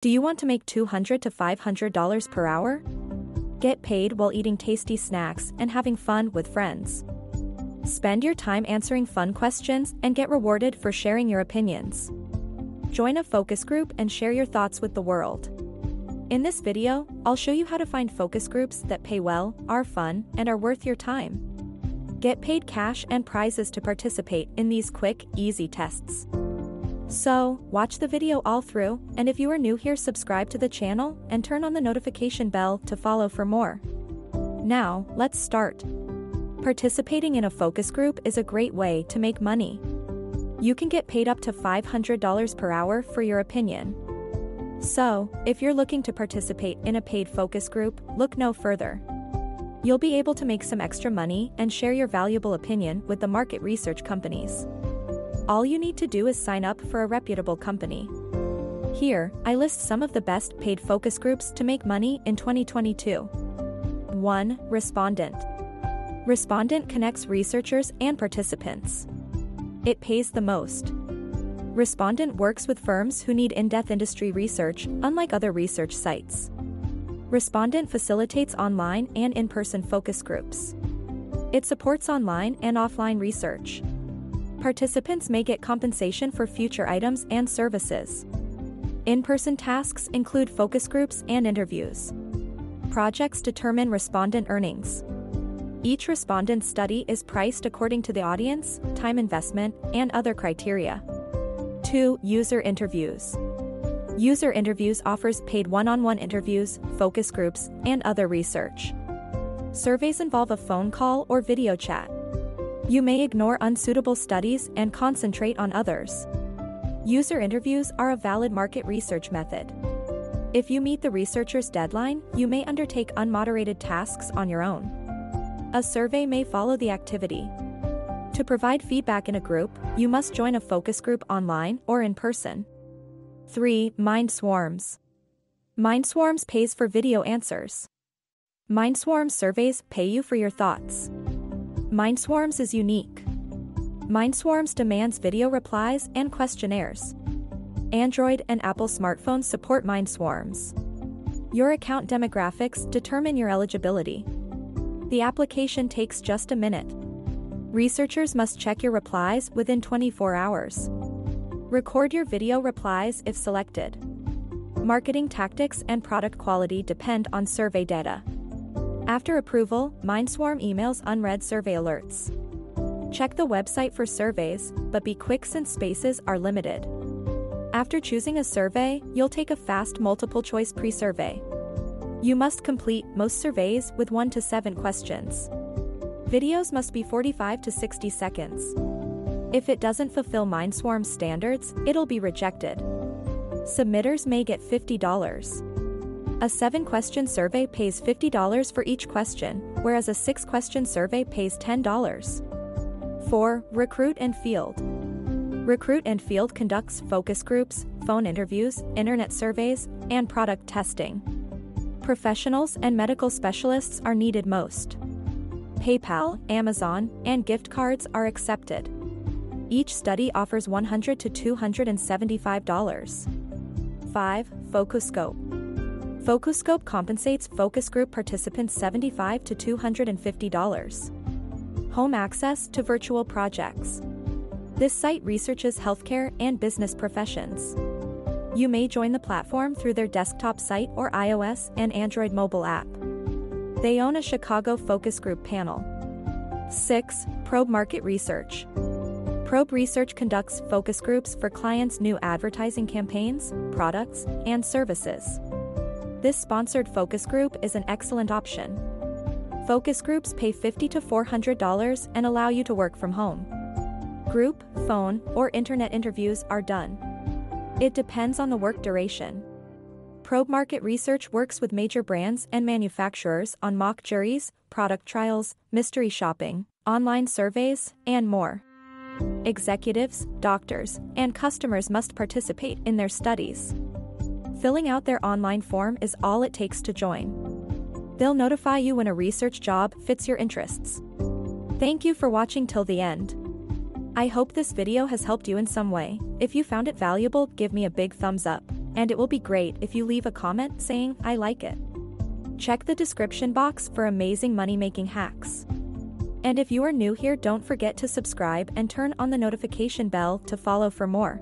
Do you want to make $200 to $500 per hour? Get paid while eating tasty snacks and having fun with friends. Spend your time answering fun questions and get rewarded for sharing your opinions. Join a focus group and share your thoughts with the world. In this video, I'll show you how to find focus groups that pay well, are fun, and are worth your time. Get paid cash and prizes to participate in these quick, easy tests. So, watch the video all through, and if you are new here, subscribe to the channel and turn on the notification bell to follow for more. Now, let's start. Participating in a focus group is a great way to make money. You can get paid up to $500 per hour for your opinion. So, if you're looking to participate in a paid focus group, look no further. You'll be able to make some extra money and share your valuable opinion with the market research companies. All you need to do is sign up for a reputable company. Here, I list some of the best paid focus groups to make money in 2022. 1. Respondent. Respondent connects researchers and participants. It pays the most. Respondent works with firms who need in-depth industry research, unlike other research sites. Respondent facilitates online and in-person focus groups. It supports online and offline research. Participants may get compensation for future items and services. In-person tasks include focus groups and interviews. Projects determine respondent earnings. Each respondent study is priced according to the audience, time investment, and other criteria. 2. User interviews. User interviews offers paid one-on-one interviews, focus groups, and other research. Surveys involve a phone call or video chat. You may ignore unsuitable studies and concentrate on others. User interviews are a valid market research method. If you meet the researcher's deadline, you may undertake unmoderated tasks on your own. A survey may follow the activity. To provide feedback in a group, you must join a focus group online or in person. 3. Mind Swarms. Mind Swarms pays for video answers. Mind Swarms surveys pay you for your thoughts. Mind Swarms is unique. Mind Swarms demands video replies and questionnaires. Android and Apple smartphones support Mind Swarms. Your account demographics determine your eligibility. The application takes just a minute. Researchers must check your replies within 24 hours. Record your video replies if selected. Marketing tactics and product quality depend on survey data. After approval, MindSwarm emails unread survey alerts. Check the website for surveys, but be quick since spaces are limited. After choosing a survey, you'll take a fast multiple-choice pre-survey. You must complete most surveys with 1 to 7 questions. Videos must be 45 to 60 seconds. If it doesn't fulfill MindSwarm standards, it'll be rejected. Submitters may get $50. A 7-question survey pays $50 for each question, whereas a 6-question survey pays $10. 4. Recruit and Field. Recruit and Field conducts focus groups, phone interviews, internet surveys, and product testing. Professionals and medical specialists are needed most. PayPal, Amazon, and gift cards are accepted. Each study offers $100 to $275. 5. Focuscope. Focuscope compensates focus group participants $75 to $250. Home access to virtual projects. This site researches healthcare and business professions. You may join the platform through their desktop site or iOS and Android mobile app. They own a Chicago focus group panel. 6. Probe Market Research. Probe Research conducts focus groups for clients' new advertising campaigns, products, and services. This sponsored focus group is an excellent option. Focus groups pay $50 to $400 and allow you to work from home. Group, phone, or internet interviews are done. It depends on the work duration. Probe Market Research works with major brands and manufacturers on mock juries, product trials, mystery shopping, online surveys, and more. Executives, doctors, and customers must participate in their studies. Filling out their online form is all it takes to join. They'll notify you when a research job fits your interests. Thank you for watching till the end. I hope this video has helped you in some way. If you found it valuable, give me a big thumbs up. And it will be great if you leave a comment saying, "I like it." Check the description box for amazing money-making hacks. And if you are new here, don't forget to subscribe and turn on the notification bell to follow for more.